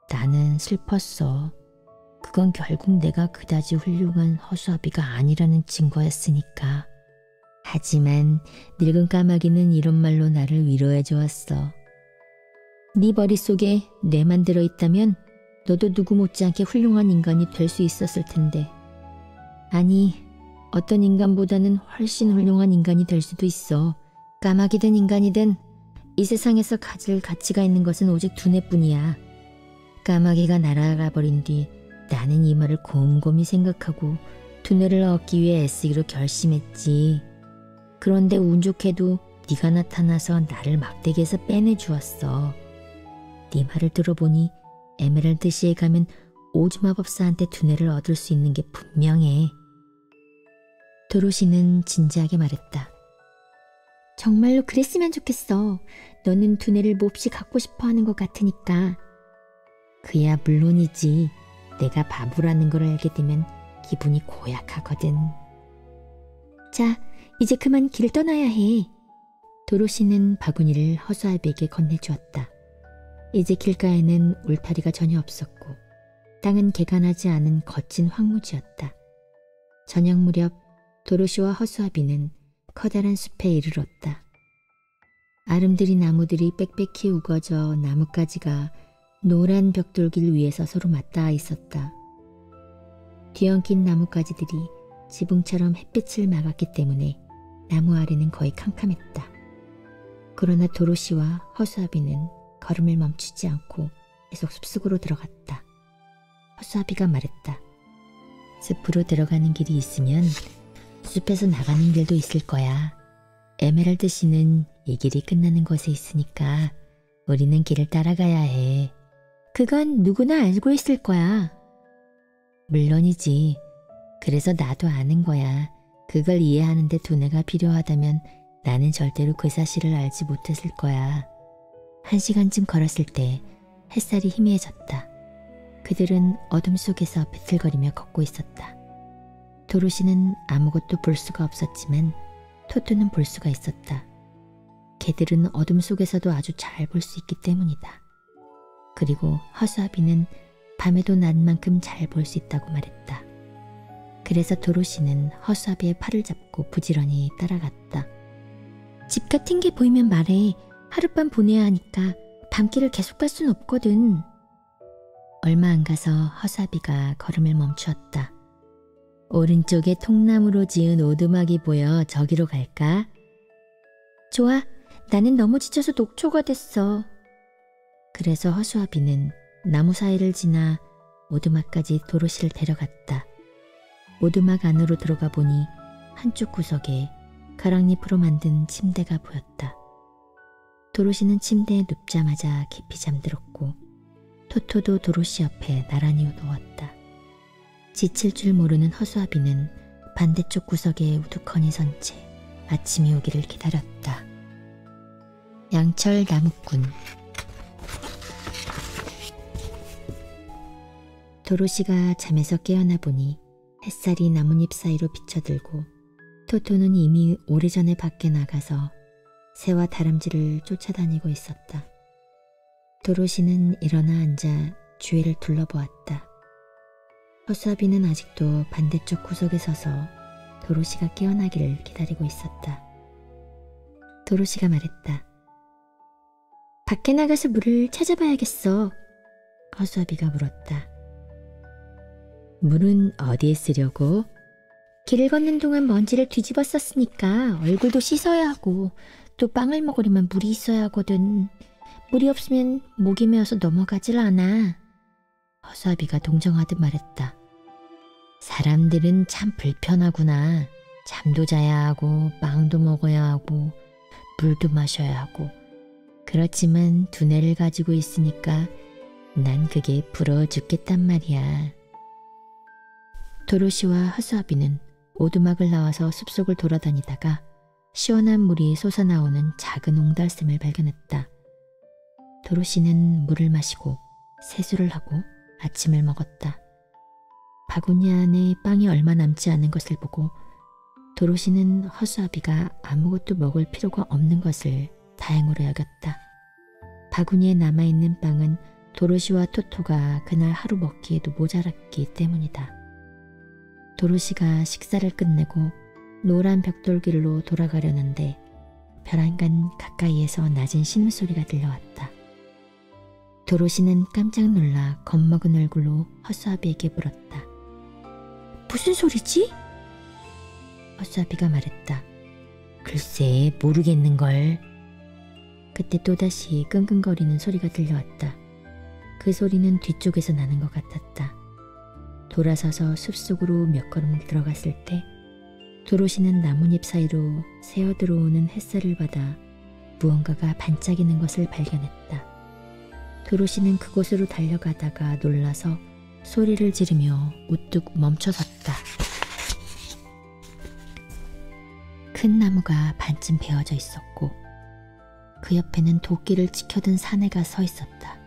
Speaker 1: 나는 슬펐어. 그건 결국 내가 그다지 훌륭한 허수아비가 아니라는 증거였으니까. 하지만 늙은 까마귀는 이런 말로 나를 위로해 주었어. 네 머릿속에 뇌만 들어있다면 너도 누구 못지않게 훌륭한 인간이 될 수 있었을 텐데. 아니, 어떤 인간보다는 훨씬 훌륭한 인간이 될 수도 있어. 까마귀든 인간이든 이 세상에서 가질 가치가 있는 것은 오직 두뇌뿐이야. 까마귀가 날아가 버린 뒤 나는 이 말을 곰곰이 생각하고 두뇌를 얻기 위해 애쓰기로 결심했지. 그런데 운 좋게도 네가 나타나서 나를 막대기에서 빼내주었어. 네 말을 들어보니 에메랄드시에 가면 오즈 마법사한테 두뇌를 얻을 수 있는 게 분명해. 도로시는 진지하게 말했다. 정말로 그랬으면 좋겠어. 너는 두뇌를 몹시 갖고 싶어 하는 것 같으니까. 그야 물론이지. 내가 바보라는 걸 알게 되면 기분이 고약하거든. 자, 이제 그만 길을 떠나야 해. 도로시는 바구니를 허수아비에게 건네주었다. 이제 길가에는 울타리가 전혀 없었고 땅은 개간하지 않은 거친 황무지였다. 저녁 무렵 도로시와 허수아비는 커다란 숲에 이르렀다. 아름드리 나무들이 빽빽히 우거져 나뭇가지가 노란 벽돌길 위에서 서로 맞닿아 있었다. 뒤엉킨 나뭇가지들이 지붕처럼 햇빛을 막았기 때문에 나무 아래는 거의 캄캄했다. 그러나 도로시와 허수아비는 걸음을 멈추지 않고 계속 숲속으로 들어갔다. 허수아비가 말했다. 숲으로 들어가는 길이 있으면 숲에서 나가는 길도 있을 거야. 에메랄드 씨는 이 길이 끝나는 곳에 있으니까 우리는 길을 따라가야 해. 그건 누구나 알고 있을 거야. 물론이지. 그래서 나도 아는 거야. 그걸 이해하는데 두뇌가 필요하다면 나는 절대로 그 사실을 알지 못했을 거야. 1시간쯤 걸었을 때 햇살이 희미해졌다. 그들은 어둠 속에서 비틀거리며 걷고 있었다. 도로시는 아무것도 볼 수가 없었지만 토토는 볼 수가 있었다. 개들은 어둠 속에서도 아주 잘 볼 수 있기 때문이다. 그리고 허수아비는 밤에도 낮만큼 잘 볼 수 있다고 말했다. 그래서 도로시는 허수아비의 팔을 잡고 부지런히 따라갔다. 집 같은 게 보이면 말해. 하룻밤 보내야 하니까 밤길을 계속 갈 순 없거든. 얼마 안 가서 허수아비가 걸음을 멈추었다. 오른쪽에 통나무로 지은 오두막이 보여 저기로 갈까? 좋아. 나는 너무 지쳐서 녹초가 됐어. 그래서 허수아비는 나무 사이를 지나 오두막까지 도로시를 데려갔다. 오두막 안으로 들어가 보니 한쪽 구석에 가랑잎으로 만든 침대가 보였다. 도로시는 침대에 눕자마자 깊이 잠들었고 토토도 도로시 옆에 나란히 누웠다. 지칠 줄 모르는 허수아비는 반대쪽 구석에 우두커니 선 채 아침이 오기를 기다렸다. 양철 나무꾼. 도로시가 잠에서 깨어나 보니 햇살이 나뭇잎 사이로 비쳐들고 토토는 이미 오래전에 밖에 나가서 새와 다람쥐를 쫓아다니고 있었다. 도로시는 일어나 앉아 주위를 둘러보았다. 허수아비는 아직도 반대쪽 구석에 서서 도로시가 깨어나기를 기다리고 있었다. 도로시가 말했다. 밖에 나가서 물을 찾아봐야겠어. 허수아비가 물었다. 물은 어디에 쓰려고? 길을 걷는 동안 먼지를 뒤집어 썼으니까 얼굴도 씻어야 하고 또 빵을 먹으려면 물이 있어야 하거든. 물이 없으면 목이 메어서 넘어가질 않아. 허수아비가 동정하듯 말했다. 사람들은 참 불편하구나. 잠도 자야 하고 빵도 먹어야 하고 물도 마셔야 하고. 그렇지만 두뇌를 가지고 있으니까 난 그게 부러워 죽겠단 말이야. 도로시와 허수아비는 오두막을 나와서 숲속을 돌아다니다가 시원한 물이 솟아나오는 작은 옹달샘을 발견했다. 도로시는 물을 마시고 세수를 하고 아침을 먹었다. 바구니 안에 빵이 얼마 남지 않은 것을 보고 도로시는 허수아비가 아무것도 먹을 필요가 없는 것을 다행으로 여겼다. 바구니에 남아있는 빵은 도로시와 토토가 그날 하루 먹기에도 모자랐기 때문이다. 도로시가 식사를 끝내고 노란 벽돌길로 돌아가려는데 벼랑간 가까이에서 낮은 신음소리가 들려왔다. 도로시는 깜짝 놀라 겁먹은 얼굴로 허수아비에게 물었다. 무슨 소리지? 허수아비가 말했다. 글쎄 모르겠는걸. 그때 또다시 끙끙거리는 소리가 들려왔다. 그 소리는 뒤쪽에서 나는 것 같았다. 돌아서서 숲속으로 몇 걸음 들어갔을 때 도로시는 나뭇잎 사이로 새어 들어오는 햇살을 받아 무언가가 반짝이는 것을 발견했다. 도로시는 그곳으로 달려가다가 놀라서 소리를 지르며 우뚝 멈춰섰다. 큰 나무가 반쯤 베어져 있었고 그 옆에는 도끼를 지켜든 사내가 서 있었다.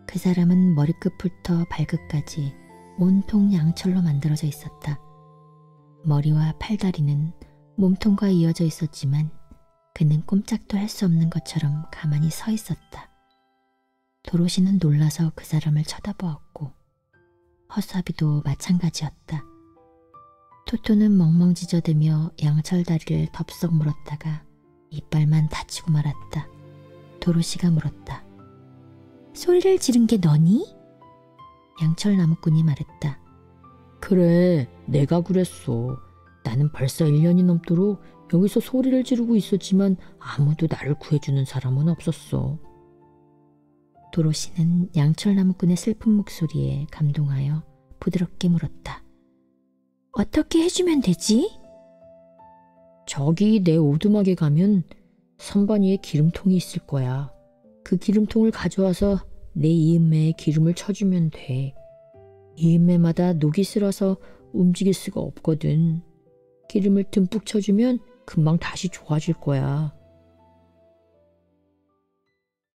Speaker 1: 그 사람은 머리끝부터 발끝까지 온통 양철로 만들어져 있었다. 머리와 팔다리는 몸통과 이어져 있었지만 그는 꼼짝도 할 수 없는 것처럼 가만히 서 있었다. 도로시는 놀라서 그 사람을 쳐다보았고 허수아비도 마찬가지였다. 토토는 멍멍 짖어대며 양철다리를 덥석 물었다가 이빨만 다치고 말았다. 도로시가 물었다. 소리를 지른 게 너니? 양철 나무꾼이 말했다. 그래, 내가 그랬어. 나는 벌써 1년이 넘도록 여기서 소리를 지르고 있었지만 아무도 나를 구해주는 사람은 없었어. 도로시는 양철 나무꾼의 슬픈 목소리에 감동하여 부드럽게 물었다. 어떻게 해주면 되지? 저기 내 오두막에 가면 선반 위에 기름통이 있을 거야. 그 기름통을 가져와서 내 이음매에 기름을 쳐주면 돼. 이음매마다 녹이 슬어서 움직일 수가 없거든. 기름을 듬뿍 쳐주면 금방 다시 좋아질 거야.